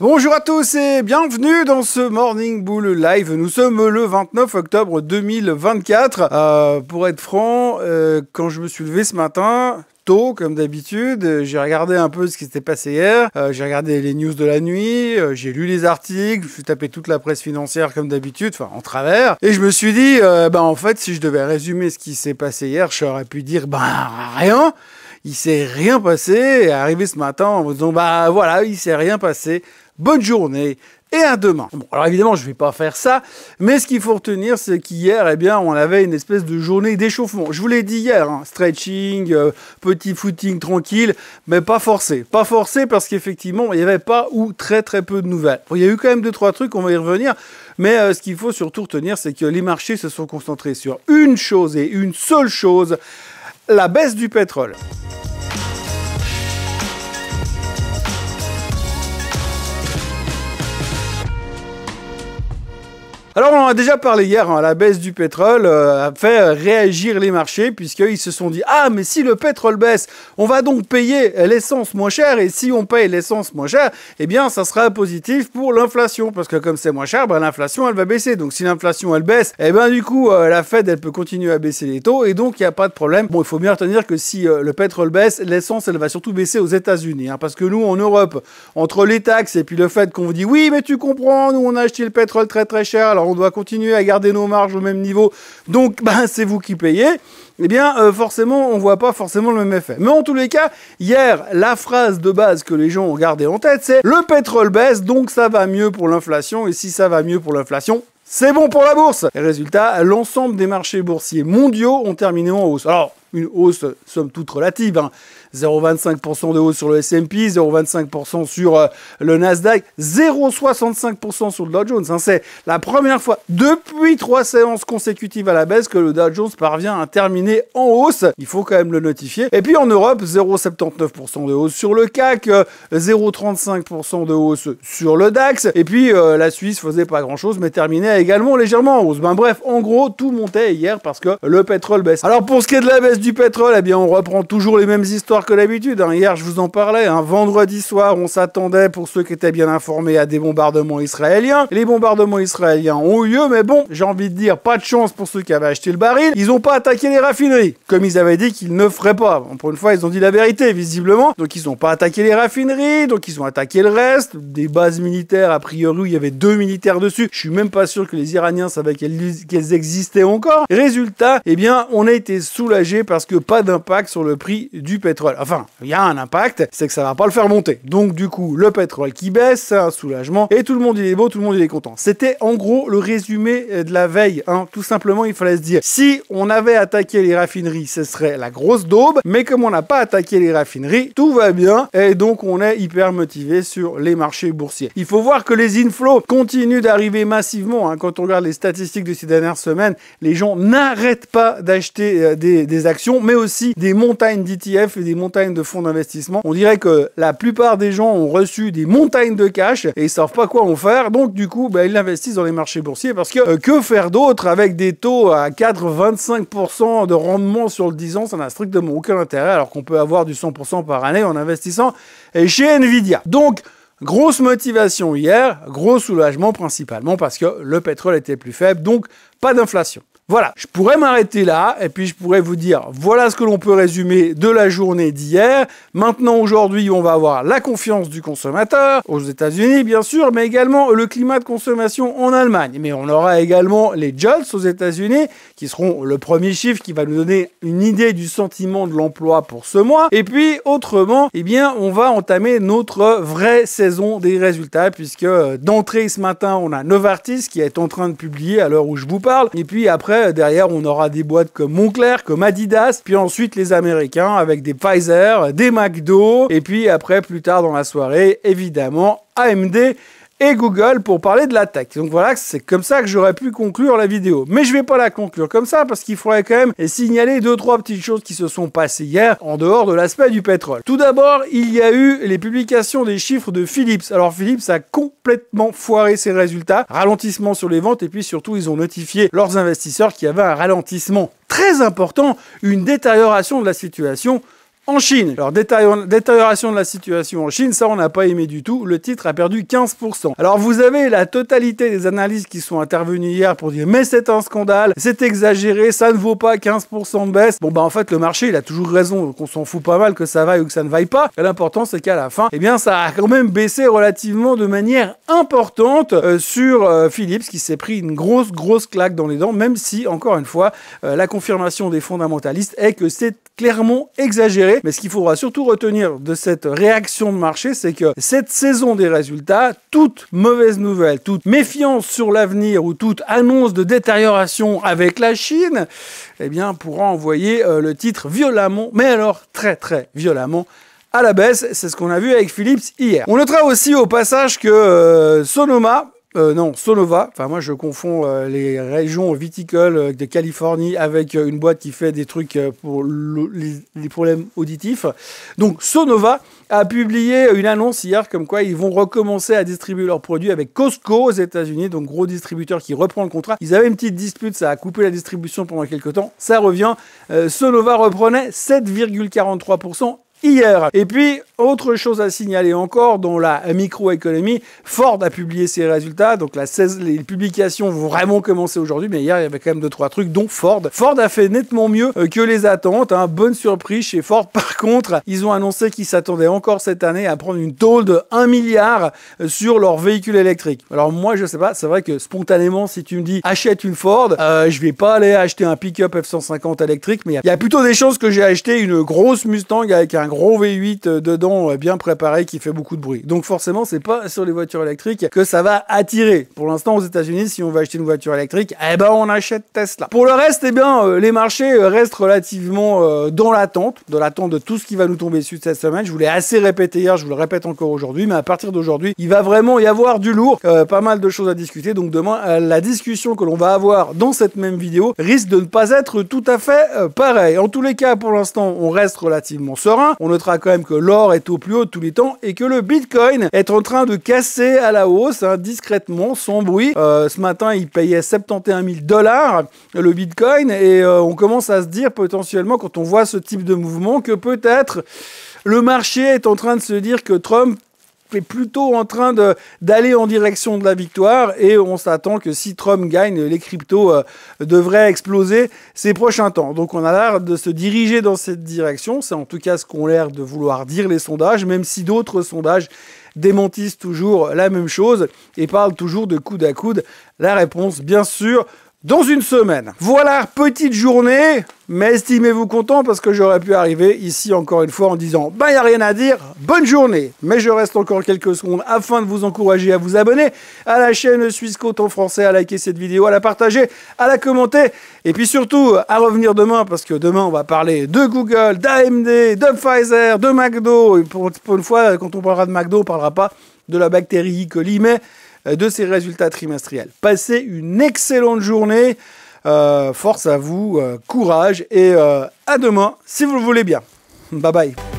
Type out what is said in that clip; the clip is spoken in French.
Bonjour à tous et bienvenue dans ce Morning Bull Live. Nous sommes le 29 octobre 2024. Pour être franc, quand je me suis levé ce matin, tôt comme d'habitude, j'ai regardé un peu ce qui s'était passé hier, j'ai regardé les news de la nuit, j'ai lu les articles, je me suis tapé toute la presse financière comme d'habitude, enfin en travers, et je me suis dit, en fait, si je devais résumer ce qui s'est passé hier, j'aurais pu dire, rien. Il s'est rien passé, et arrivé ce matin en me disant, voilà, il s'est rien passé. Bonne journée et à demain. Bon, alors évidemment, je ne vais pas faire ça, mais ce qu'il faut retenir, c'est qu'hier, on avait une espèce de journée d'échauffement. Je vous l'ai dit hier, stretching, petit footing tranquille, mais pas forcé. Pas forcé parce qu'effectivement, il n'y avait pas ou très peu de nouvelles. Bon, il y a eu quand même 2-3 trucs, on va y revenir, mais ce qu'il faut surtout retenir, c'est que les marchés se sont concentrés sur une chose et une seule chose, la baisse du pétrole. Alors, on en a déjà parlé hier, la baisse du pétrole a fait réagir les marchés puisqu'ils se sont dit « Ah, mais si le pétrole baisse, on va donc payer l'essence moins cher et si on paye l'essence moins cher, eh bien, ça sera positif pour l'inflation parce que comme c'est moins cher, l'inflation, elle va baisser. Donc, si l'inflation, elle baisse, du coup, la Fed, elle peut continuer à baisser les taux et donc, il n'y a pas de problème. Bon, il faut bien retenir que si le pétrole baisse, l'essence, elle va surtout baisser aux États-Unis parce que nous, en Europe, entre les taxes et puis le fait qu'on vous dit « Oui, mais tu comprends, nous, on a acheté le pétrole très cher, alors on doit continuer à garder nos marges au même niveau, donc c'est vous qui payez », eh bien forcément on voit pas forcément le même effet. Mais en tous les cas, hier, la phrase de base que les gens ont gardée en tête, c'est « Le pétrole baisse, donc ça va mieux pour l'inflation, et si ça va mieux pour l'inflation, c'est bon pour la bourse ». Et résultat, l'ensemble des marchés boursiers mondiaux ont terminé en hausse. Alors, une hausse, somme toute relative, 0,25% de hausse sur le S&P, 0,25% sur le Nasdaq, 0,65% sur le Dow Jones. C'est la première fois depuis 3 séances consécutives à la baisse que le Dow Jones parvient à terminer en hausse. Il faut quand même le notifier. Et puis en Europe, 0,79% de hausse sur le CAC, 0,35% de hausse sur le DAX. Et puis la Suisse faisait pas grand-chose, mais terminait également légèrement en hausse. Bref, en gros, tout montait hier parce que le pétrole baisse. Alors pour ce qui est de la baisse du pétrole, on reprend toujours les mêmes histoires que d'habitude. Hier, je vous en parlais. Vendredi soir, on s'attendait, pour ceux qui étaient bien informés, à des bombardements israéliens. Les bombardements israéliens ont eu lieu, mais bon, j'ai envie de dire, pas de chance pour ceux qui avaient acheté le baril. Ils n'ont pas attaqué les raffineries, comme ils avaient dit qu'ils ne feraient pas. Bon, pour une fois, ils ont dit la vérité, visiblement. Donc, ils n'ont pas attaqué les raffineries, donc ils ont attaqué le reste. Des bases militaires, a priori, où il y avait 2 militaires dessus. Je suis même pas sûr que les Iraniens savaient qu'elles existaient encore. Résultat, on a été soulagés parce que pas d'impact sur le prix du pétrole. Enfin, il y a un impact, c'est que ça va pas le faire monter. Donc du coup, le pétrole qui baisse, c'est un soulagement, et tout le monde il est beau, tout le monde il est content. C'était en gros le résumé de la veille. Tout simplement, il fallait se dire, si on avait attaqué les raffineries, ce serait la grosse daube, mais comme on n'a pas attaqué les raffineries, tout va bien, et donc on est hyper motivé sur les marchés boursiers. Il faut voir que les inflows continuent d'arriver massivement. Quand on regarde les statistiques de ces dernières semaines, les gens n'arrêtent pas d'acheter des actions, mais aussi des montagnes d'ETF et des montagnes de fonds d'investissement. On dirait que la plupart des gens ont reçu des montagnes de cash et ils savent pas quoi en faire. Donc du coup, ils investissent dans les marchés boursiers parce que faire d'autre avec des taux à 4,25% de rendement sur le 10 ans, ça n'a strictement aucun intérêt alors qu'on peut avoir du 100% par année en investissant chez Nvidia. Donc grosse motivation hier, gros soulagement principalement parce que le pétrole était plus faible, donc pas d'inflation. Voilà, je pourrais m'arrêter là et puis je pourrais vous dire voilà ce que l'on peut résumer de la journée d'hier. Maintenant, aujourd'hui, on va avoir la confiance du consommateur aux États-Unis, bien sûr, mais également le climat de consommation en Allemagne. Mais on aura également les JOLTS aux États-Unis qui seront le premier chiffre qui va nous donner une idée du sentiment de l'emploi pour ce mois. Et puis, autrement, on va entamer notre vraie saison des résultats puisque d'entrée ce matin, on a Novartis qui est en train de publier à l'heure où je vous parle. Et puis après, derrière, on aura des boîtes comme Moncler, comme Adidas, puis ensuite les Américains avec des Pfizer, des McDo, et puis après, plus tard dans la soirée, évidemment, AMD et Google pour parler de la tech. Donc voilà, c'est comme ça que j'aurais pu conclure la vidéo. Mais je vais pas la conclure comme ça parce qu'il faudrait quand même signaler 2-3 petites choses qui se sont passées hier en dehors de l'aspect du pétrole. Tout d'abord, il y a eu les publications des chiffres de Philips. Alors Philips a complètement foiré ses résultats, ralentissement sur les ventes et puis surtout ils ont notifié leurs investisseurs qu'il y avait un ralentissement très important, une détérioration de la situation En Chine, alors détérioration de la situation en Chine, ça on n'a pas aimé du tout, le titre a perdu 15%. Alors vous avez la totalité des analystes qui sont intervenus hier pour dire mais c'est un scandale, c'est exagéré, ça ne vaut pas 15% de baisse. Bon bah en fait le marché il a toujours raison, donc on s'en fout pas mal que ça vaille ou que ça ne vaille pas. L'important c'est qu'à la fin, eh bien ça a quand même baissé relativement de manière importante sur Philips qui s'est pris une grosse claque dans les dents, même si encore une fois la confirmation des fondamentalistes est que c'est clairement exagéré. Mais ce qu'il faudra surtout retenir de cette réaction de marché, c'est que cette saison des résultats, toute mauvaise nouvelle, toute méfiance sur l'avenir ou toute annonce de détérioration avec la Chine, eh bien, pourra envoyer le titre violemment, mais alors très violemment, à la baisse. C'est ce qu'on a vu avec Philips hier. On notera aussi au passage que Sonova, enfin moi je confonds les régions viticoles de Californie avec une boîte qui fait des trucs pour les problèmes auditifs. Donc Sonova a publié une annonce hier comme quoi ils vont recommencer à distribuer leurs produits avec Costco aux États-Unis, donc gros distributeur qui reprend le contrat. Ils avaient une petite dispute, ça a coupé la distribution pendant quelques temps, ça revient. Sonova reprenait 7,43% hier. Et puis, autre chose à signaler encore, dans la microéconomie, Ford a publié ses résultats, donc les publications vont vraiment commencer aujourd'hui, mais hier, il y avait quand même 2-3 trucs, dont Ford. Ford a fait nettement mieux que les attentes, hein. Bonne surprise chez Ford. Par contre, ils ont annoncé qu'ils s'attendaient encore cette année à prendre une tôle de 1 milliard sur leurs véhicules électriques. Alors moi, je sais pas, c'est vrai que spontanément, si tu me dis achète une Ford, je vais pas aller acheter un pick-up F-150 électrique, mais il y a plutôt des chances que j'ai acheté une grosse Mustang avec un gros V8 dedans bien préparé qui fait beaucoup de bruit. Donc forcément, c'est pas sur les voitures électriques que ça va attirer. Pour l'instant, aux États-Unis, si on veut acheter une voiture électrique, eh ben on achète Tesla. Pour le reste, eh bien les marchés restent relativement dans l'attente de tout ce qui va nous tomber dessus cette semaine. Je vous l'ai assez répété hier, je vous le répète encore aujourd'hui, mais à partir d'aujourd'hui, il va vraiment y avoir du lourd, pas mal de choses à discuter. Donc demain, la discussion que l'on va avoir dans cette même vidéo risque de ne pas être tout à fait pareil. En tous les cas, pour l'instant, on reste relativement serein. On notera quand même que l'or est au plus haut de tous les temps et que le Bitcoin est en train de casser à la hausse, hein, discrètement, sans bruit. Ce matin, il payait 71 000 $ le Bitcoin et on commence à se dire potentiellement, quand on voit ce type de mouvement, que peut-être le marché est en train de se dire que Trump est plutôt en train d'aller en direction de la victoire et on s'attend que si Trump gagne, les cryptos devraient exploser ces prochains temps. Donc on a l'air de se diriger dans cette direction, c'est en tout cas ce qu'ont l'air de vouloir dire les sondages, même si d'autres sondages démentissent toujours la même chose et parlent toujours de coude à coude. La réponse, bien sûr, dans une semaine. Voilà, petite journée, mais estimez-vous content parce que j'aurais pu arriver ici encore une fois en disant il n'y a rien à dire, bonne journée. Mais je reste encore quelques secondes afin de vous encourager à vous abonner à la chaîne Swissquote en français, à liker cette vidéo, à la partager, à la commenter et puis surtout à revenir demain parce que demain on va parler de Google, d'AMD, de Pfizer, de McDo. Et pour une fois, quand on parlera de McDo, on ne parlera pas de la bactérie E. coli, mais de ses résultats trimestriels. Passez une excellente journée, force à vous, courage et à demain si vous le voulez bien. Bye bye.